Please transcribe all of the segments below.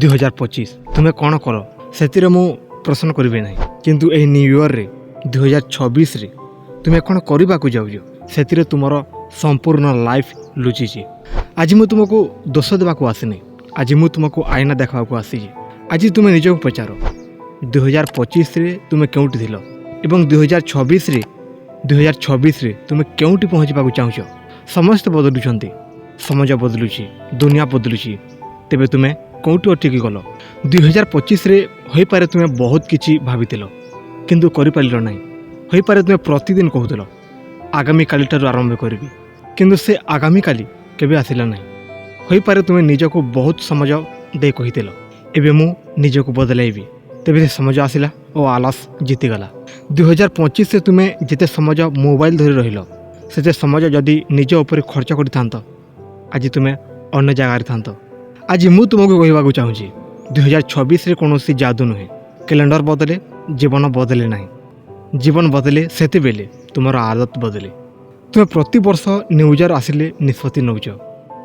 2025 ତୁମେ କ'ଣ କର ସେଥିରେ ମୁଁ ପ୍ରଶ୍ନ କରିବି ନାହିଁ, କିନ୍ତୁ ଏହି ନ୍ୟୁ ଇୟର୍ରେ 2026ରେ ତୁମେ କ'ଣ କରିବାକୁ ଯାଉଛ ସେଥିରେ ତୁମର ସମ୍ପୂର୍ଣ୍ଣ ଲାଇଫ୍ ଲୁଚିଛି। ଆଜି ମୁଁ ତୁମକୁ ଦୋଷ ଦେବାକୁ ଆସିନି, ଆଜି ମୁଁ ତୁମକୁ ଆଇନା ଦେଖାବାକୁ ଆସିଛି। ଆଜି ତୁମେ ନିଜକୁ ପଚାର 2025ରେ ତୁମେ କେଉଁଠି ଥିଲ ଏବଂ 2026ରେ ତୁମେ କେଉଁଠି ପହଞ୍ଚିବାକୁ ଚାହୁଁଛ। ସମସ୍ତେ ବଦଳୁଛନ୍ତି, ସମାଜ ବଦଳୁଛି, ଦୁନିଆ ବଦଳୁଛି, ତେବେ ତୁମେ କେଉଁଠି ଅଟକି ଗଲ। 2025ରେ ହୋଇପାରେ ତୁମେ ବହୁତ କିଛି ଭାବିଥିଲ କିନ୍ତୁ କରିପାରିଲ ନାହିଁ। ହୋଇପାରେ ତୁମେ ପ୍ରତିଦିନ କହୁଥିଲ ଆଗାମୀକାଲିଠାରୁ ଆରମ୍ଭ କରିବି, କିନ୍ତୁ ସେ ଆଗାମୀକାଲି କେବେ ଆସିଲା ନାହିଁ। ହୋଇପାରେ ତୁମେ ନିଜକୁ ବହୁତ ସମୟ ଦେଇ କହିଥିଲ ଏବେ ମୁଁ ନିଜକୁ ବଦଳାଇବି, ତେବେ ସେ ସମୟ ଆସିଲା ଓ ଆଲସ ଜିତିଗଲା। 2025ରେ ତୁମେ ଯେତେ ସମୟ ମୋବାଇଲ ଧରି ରହିଲ ସେତେ ସମୟ ଯଦି ନିଜ ଉପରେ ଖର୍ଚ୍ଚ କରିଥାନ୍ତ ଆଜି ତୁମେ ଅନ୍ୟ ଜାଗାରେ ଥାନ୍ତ। ଆଜି ମୁଁ ତୁମକୁ କହିବାକୁ ଚାହୁଁଛି 2026ରେ କୌଣସି ଯାଦୁ ନୁହେଁ। କ୍ୟାଲେଣ୍ଡର ବଦଳେ ଜୀବନ ବଦଳେ ନାହିଁ। ଜୀବନ ବଦଳେ ସେତେବେଳେ ତୁମର ଆଦତ ବଦଳେ। ତୁମେ ପ୍ରତିବର୍ଷ ନ୍ୟୁ ଇୟର୍ ଆସିଲେ ନିଷ୍ପତ୍ତି ନେଉଛ,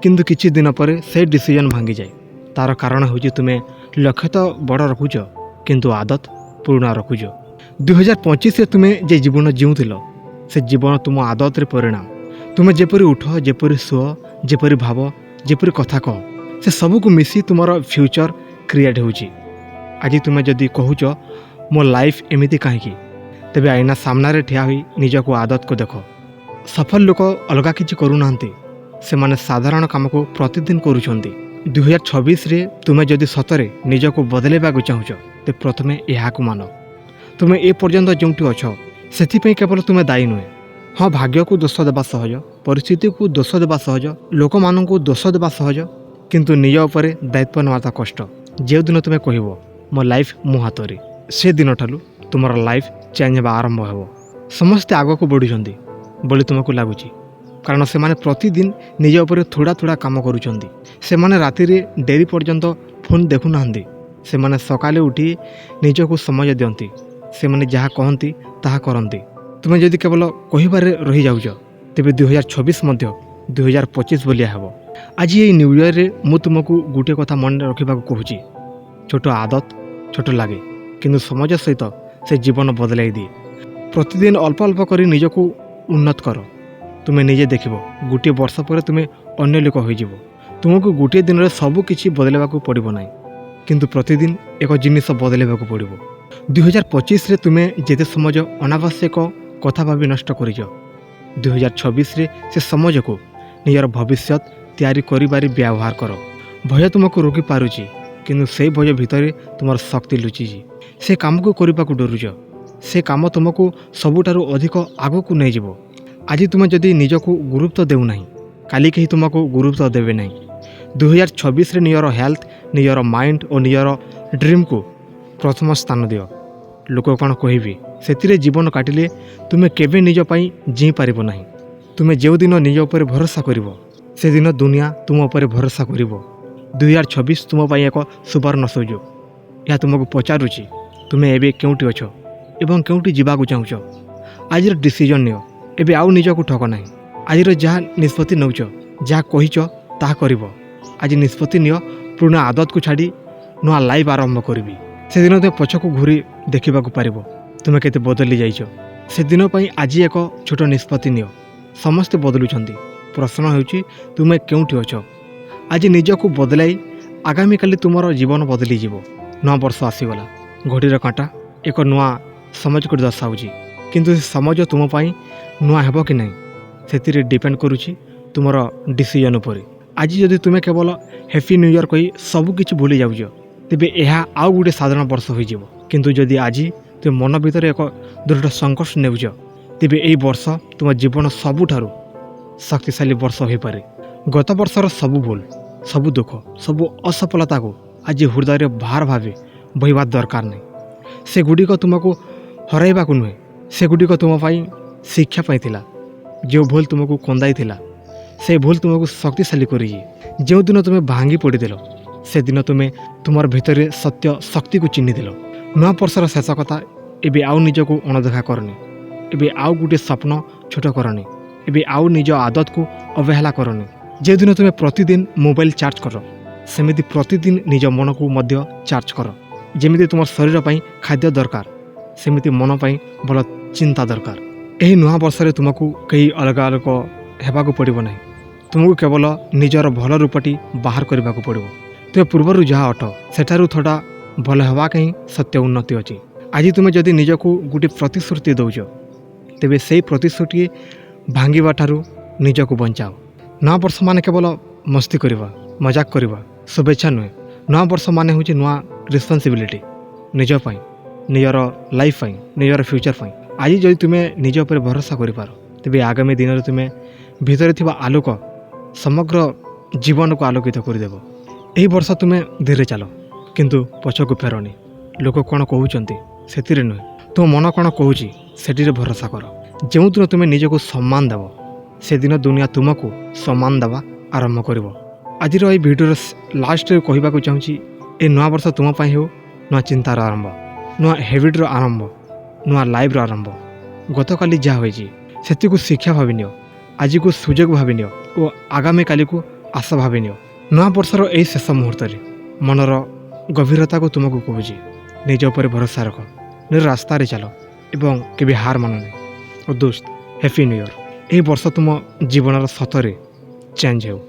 କିନ୍ତୁ କିଛି ଦିନ ପରେ ସେ ଡିସିଜନ୍ ଭାଙ୍ଗିଯାଏ। ତା'ର କାରଣ ହେଉଛି ତୁମେ ଲକ୍ଷ୍ୟ ତ ବଡ଼ ରଖୁଛ କିନ୍ତୁ ଆଦତ ପୁରୁଣା ରଖୁଛ। 2025ରେ ତୁମେ ଯେ ଜୀବନ ଜିଉଁଥିଲ ସେ ଜୀବନ ତୁମ ଆଦତରେ ପରିଣାମ। ତୁମେ ଯେପରି ଉଠ, ଯେପରି ଶୁଅ, ଯେପରି ଭାବ, ଯେପରି କଥା କହ, ସେ ସବୁକୁ ମିଶି ତୁମର ଫ୍ୟୁଚର୍ କ୍ରିଏଟ୍ ହେଉଛି। ଆଜି ତୁମେ ଯଦି କହୁଛ ମୋ ଲାଇଫ୍ ଏମିତି କାହିଁକି, ତେବେ ଆଇନା ସାମ୍ନାରେ ଠିଆ ହୋଇ ନିଜକୁ ଆଦତକୁ ଦେଖ। ସଫଳ ଲୋକ ଅଲଗା କିଛି କରୁନାହାନ୍ତି, ସେମାନେ ସାଧାରଣ କାମକୁ ପ୍ରତିଦିନ କରୁଛନ୍ତି। 2026ରେ ତୁମେ ଯଦି ସତରେ ନିଜକୁ ବଦଳାଇବାକୁ ଚାହୁଁଛ ତେବେ ପ୍ରଥମେ ଏହାକୁ ମାନ। ତୁମେ ଏ ପର୍ଯ୍ୟନ୍ତ ଯେଉଁଠି ଅଛ ସେଥିପାଇଁ କେବଳ ତୁମେ ଦାୟୀ ନୁହେଁ। ହଁ, ଭାଗ୍ୟକୁ ଦୋଷ ଦେବା ସହଜ, ପରିସ୍ଥିତିକୁ ଦୋଷ ଦେବା ସହଜ, ଲୋକମାନଙ୍କୁ ଦୋଷ ଦେବା ସହଜ, କିନ୍ତୁ ନିଜ ଉପରେ ଦାୟିତ୍ୱ ନେବାଟା କଷ୍ଟ। ଯେଉଁଦିନ ତୁମେ କହିବ ମୋ ଲାଇଫ୍ ମୋ ହାତରେ, ସେଦିନଠାରୁ ତୁମର ଲାଇଫ୍ ଚେଞ୍ଜ ହେବା ଆରମ୍ଭ ହେବ। ସମସ୍ତେ ଆଗକୁ ବଢ଼ୁଛନ୍ତି ବୋଲି ତୁମକୁ ଲାଗୁଛି କାରଣ ସେମାନେ ପ୍ରତିଦିନ ନିଜ ଉପରେ ଥୋଡ଼ା ଥୋଡ଼ା କାମ କରୁଛନ୍ତି। ସେମାନେ ରାତିରେ ଡେରି ପର୍ଯ୍ୟନ୍ତ ଫୋନ୍ ଦେଖୁନାହାନ୍ତି, ସେମାନେ ସକାଳେ ଉଠି ନିଜକୁ ସମୟ ଦିଅନ୍ତି, ସେମାନେ ଯାହା କହନ୍ତି ତାହା କରନ୍ତି। ତୁମେ ଯଦି କେବଳ କହିବାରେ ରହିଯାଉଛ ତେବେ 2026 ମଧ୍ୟ 2025 ଭଳିଆ ହେବ। ଆଜି ଏହି ନ୍ୟୁ ଇୟର୍ରେ ମୁଁ ତୁମକୁ ଗୋଟିଏ କଥା ମନେ ରଖିବାକୁ କହୁଛି, ଛୋଟ ଆଦତ ଛୋଟ ଲାଗେ କିନ୍ତୁ ସମାଜ ସହିତ ସେ ଜୀବନ ବଦଳାଇ ଦିଏ। ପ୍ରତିଦିନ ଅଳ୍ପ ଅଳ୍ପ କରି ନିଜକୁ ଉନ୍ନତ କର। ତୁମେ ନିଜେ ଦେଖିବ ଗୋଟିଏ ବର୍ଷ ପରେ ତୁମେ ଅନ୍ୟ ଲୋକ ହୋଇଯିବ। ତୁମକୁ ଗୋଟିଏ ଦିନରେ ସବୁ କିଛି ବଦଳାଇବାକୁ ପଡ଼ିବ ନାହିଁ, କିନ୍ତୁ ପ୍ରତିଦିନ ଏକ ଜିନିଷ ବଦଳାଇବାକୁ ପଡ଼ିବ। 2025ରେ ତୁମେ ଯେତେ ସମୟ ଅନାବଶ୍ୟକ କଥା ଭାବି ନଷ୍ଟ କରିଛ 2026ରେ ସେ ସମାଜକୁ ନିଜର ଭବିଷ୍ୟତ ତିଆରି କରିବାରେ ବ୍ୟବହାର କର। ଭୟ ତୁମକୁ ରୋକିପାରୁଛି, କିନ୍ତୁ ସେହି ଭୟ ଭିତରେ ତୁମର ଶକ୍ତି ଲୁଚିଛି। ସେ କାମକୁ କରିବାକୁ ଡରୁଛ, ସେ କାମ ତୁମକୁ ସବୁଠାରୁ ଅଧିକ ଆଗକୁ ନେଇଯିବ। ଆଜି ତୁମେ ଯଦି ନିଜକୁ ଗୁରୁତ୍ୱ ଦେଉନାହିଁ କାଲି କେହି ତୁମକୁ ଗୁରୁତ୍ୱ ଦେବେ ନାହିଁ। 2026ରେ ନିଜର ହେଲ୍ଥ, ନିଜର ମାଇଣ୍ଡ ଓ ନିଜର ଡ୍ରିମ୍କୁ ପ୍ରଥମ ସ୍ଥାନ ଦିଅ। ଲୋକ କ'ଣ କହିବେ ସେଥିରେ ଜୀବନ କାଟିଲେ ତୁମେ କେବେ ନିଜ ପାଇଁ ଜିଇଁ ପାରିବ ନାହିଁ। ତୁମେ ଯେଉଁଦିନ ନିଜ ଉପରେ ଭରସା କରିବ ସେଦିନ ଦୁନିଆ ତୁମ ଉପରେ ଭରସା କରିବ। 2026 ତୁମ ପାଇଁ ଏକ ସୁବର୍ଣ୍ଣ ସୁଯୋଗ। ଏହା ତୁମକୁ ପଚାରୁଛି ତୁମେ ଏବେ କେଉଁଠି ଅଛ ଏବଂ କେଉଁଠି ଯିବାକୁ ଚାହୁଁଛ। ଆଜିର ଡିସିଜନ୍ ନିଅ, ଏବେ ଆଉ ନିଜକୁ ଠକ ନାହିଁ। ଆଜିର ଯାହା ନିଷ୍ପତ୍ତି ନେଉଛ, ଯାହା କହିଛ ତାହା କରିବ। ଆଜି ନିଷ୍ପତ୍ତି ନିଅ ପୁରୁଣା ଆଦତକୁ ଛାଡ଼ି ନୂଆ ଲାଇଫ୍ ଆରମ୍ଭ କରିବି। ସେଦିନ ତୁମେ ପଛକୁ ଘୁରି ଦେଖିବାକୁ ପାରିବ ତୁମେ କେତେ ବଦଳି ଯାଇଛ। ସେଦିନ ପାଇଁ ଆଜି ଏକ ଛୋଟ ନିଷ୍ପତ୍ତି ନିଅ। ସମସ୍ତେ ବଦଳୁଛନ୍ତି, ପ୍ରଶ୍ନ ହେଉଛି ତୁମେ କେଉଁଠି ଅଛ। ଆଜି ନିଜକୁ ବଦଳାଇ ଆଗାମୀକାଲି ତୁମର ଜୀବନ ବଦଳିଯିବ। ନୂଆ ବର୍ଷ ଆସିଗଲା, ଘଡ଼ିର କାঁଟା ଏକ ନୂଆ ସମାଜକୁ ଦର୍ଶାଉଛି, କିନ୍ତୁ ସେ ସମାଜ ତୁମ ପାଇଁ ନୂଆ ହେବ କି ନାହିଁ ସେଥିରେ ଡିପେଣ୍ଡ କରୁଛି ତୁମର ଡିସିଜନ୍ ଉପରେ। ଆଜି ଯଦି ତୁମେ କେବଳ ହ୍ୟାପି ନ୍ୟୁ ଇୟର୍ କହି ସବୁକିଛି ଭୁଲି ଯାଉଛ ତେବେ ଏହା ଆଉ ଗୋଟିଏ ସାଧାରଣ ବର୍ଷ ହୋଇଯିବ। କିନ୍ତୁ ଯଦି ଆଜି ତୁମେ ମନ ଭିତରେ ଏକ ଦୃଢ଼ ସଂକଳ୍ପ ନେଉଛ ତେବେ ଏହି ବର୍ଷ ତୁମ ଜୀବନ ସବୁଠାରୁ ଶକ୍ତିଶାଳୀ ବର୍ଷ ହୋଇପାରେ। ଗତ ବର୍ଷର ସବୁ ଭୁଲ, ସବୁ ଦୁଃଖ, ସବୁ ଅସଫଳତାକୁ ଆଜି ହୃଦୟରେ ଭାର ଭାବେ ବହିବା ଦରକାର ନାହିଁ। ସେଗୁଡ଼ିକ ତୁମକୁ ହରାଇବାକୁ ନୁହେଁ, ସେଗୁଡ଼ିକ ତୁମ ପାଇଁ ଶିକ୍ଷା ପାଇଁ ଥିଲା। ଯେଉଁ ଭୁଲ ତୁମକୁ କନ୍ଦାଇଥିଲା ସେ ଭୁଲ ତୁମକୁ ଶକ୍ତିଶାଳୀ କରିଛି। ଯେଉଁଦିନ ତୁମେ ଭାଙ୍ଗି ପଡ଼ିଥିଲ ସେଦିନ ତୁମେ ତୁମର ଭିତରେ ସତ୍ୟ ଶକ୍ତିକୁ ଚିହ୍ନିଥିଲ। ନୂଆ ବର୍ଷର ଶେଷ କଥା, ଏବେ ଆଉ ନିଜକୁ ଅଣଦେଖା କରନି। ଏବେ ଆଉ ଗୋଟିଏ ସ୍ୱପ୍ନ ଛୋଟ କରନି। ଏବେ ଆଉ ନିଜ ଆଦତକୁ ଅବହେଳା କରନି। ଯେଉଁଦିନ ତୁମେ ପ୍ରତିଦିନ ମୋବାଇଲ ଚାର୍ଜ କର ସେମିତି ପ୍ରତିଦିନ ନିଜ ମନକୁ ମଧ୍ୟ ଚାର୍ଜ କର। ଯେମିତି ତୁମ ଶରୀର ପାଇଁ ଖାଦ୍ୟ ଦରକାର, ସେମିତି ମନ ପାଇଁ ଭଲ ଚିନ୍ତା ଦରକାର। ଏହି ନୂଆ ବର୍ଷରେ ତୁମକୁ କେହି ଅଲଗା ଅଲଗା ହେବାକୁ ପଡ଼ିବ ନାହିଁ। ତୁମକୁ କେବଳ ନିଜର ଭଲ ରୂପଟି ବାହାର କରିବାକୁ ପଡ଼ିବ। ତୁମେ ପୂର୍ବରୁ ଯାହା ଅଟ ସେଠାରୁ ଥୋଡ଼ା ଭଲ ହେବାକ ହିଁ ସତ୍ୟ ଉନ୍ନତି ଅଛି। ଆଜି ତୁମେ ଯଦି ନିଜକୁ ଗୋଟିଏ ପ୍ରତିଶ୍ରୁତି ଦେଉଛ, ତେବେ ସେହି ପ୍ରତିଶ୍ରୁତି ଭାଙ୍ଗିବା ଠାରୁ ନିଜକୁ ବଞ୍ଚାଅ। ନୂଆ ବର୍ଷ ମାନେ କେବଳ ମସ୍ତି କରିବା, ମଜାକ କରିବା, ଶୁଭେଚ୍ଛା ନୁହେଁ। ନୂଆ ବର୍ଷ ମାନେ ହେଉଛି ନୂଆ ରେସ୍ପନ୍ସିବିଲିଟି ନିଜ ପାଇଁ, ନିଜର ଲାଇଫ୍ ପାଇଁ, ନିଜର ଫ୍ୟୁଚର୍ ପାଇଁ। ଆଜି ଯଦି ତୁମେ ନିଜ ଉପରେ ଭରସା କରିପାର, ତେବେ ଆଗାମୀ ଦିନରେ ତୁମେ ଭିତରେ ଥିବା ଆଲୋକ ସମଗ୍ର ଜୀବନକୁ ଆଲୋକିତ କରିଦେବ। ଏହି ବର୍ଷ ତୁମେ ଧୀରେ ଚାଲ, କିନ୍ତୁ ପଛକୁ ଫେରନି। ଲୋକ କ'ଣ କହୁଛନ୍ତି ସେଥିରେ ନୁହେଁ, ତୁମ ମନ କ'ଣ କହୁଛି ସେଠିରେ ଭରସା କର। ଯେଉଁଦିନ ତୁମେ ନିଜକୁ ସମ୍ମାନ ଦେବ, ସେଦିନ ଦୁନିଆ ତୁମକୁ ସମ୍ମାନ ଦେବା ଆରମ୍ଭ କରିବ। ଆଜିର ଏହି ଭିଡ଼ିଓର ଲାଷ୍ଟରେ କହିବାକୁ ଚାହୁଁଛି, ଏ ନୂଆ ବର୍ଷ ତୁମ ପାଇଁ ହେଉ ନୂଆ ଚିନ୍ତାର ଆରମ୍ଭ, ନୂଆ ହ୍ୟାବିଟ୍ର ଆରମ୍ଭ, ନୂଆ ଲାଇଫ୍ର ଆରମ୍ଭ। ଗତକାଲି ଯାହା ହୋଇଛି ସେଥିକୁ ଶିକ୍ଷା ଭାବି ନିଅ, ଆଜିକୁ ସୁଯୋଗ ଭାବି ନିଅ ଓ ଆଗାମୀ କାଲିକୁ ଆଶା ଭାବି ନିଅ। ନୂଆ ବର୍ଷର ଏହି ଶେଷ ମୁହୂର୍ତ୍ତରେ ମନର ଗଭୀରତାକୁ ତୁମକୁ କହୁଛି, ନିଜ ଉପରେ ଭରସା ରଖ, ନିଜ ରାସ୍ତାରେ ଚାଲ ଏବଂ କେବେ ହାର ମାନ ନାହିଁ। ଓ ଦୋସ୍ତ, ହ୍ୟାପି ନ୍ୟୁ ଇୟର୍। ଏହି ବର୍ଷ ତୁମ ଜୀବନର ସତରେ ଚେଞ୍ଜ ହେଉ।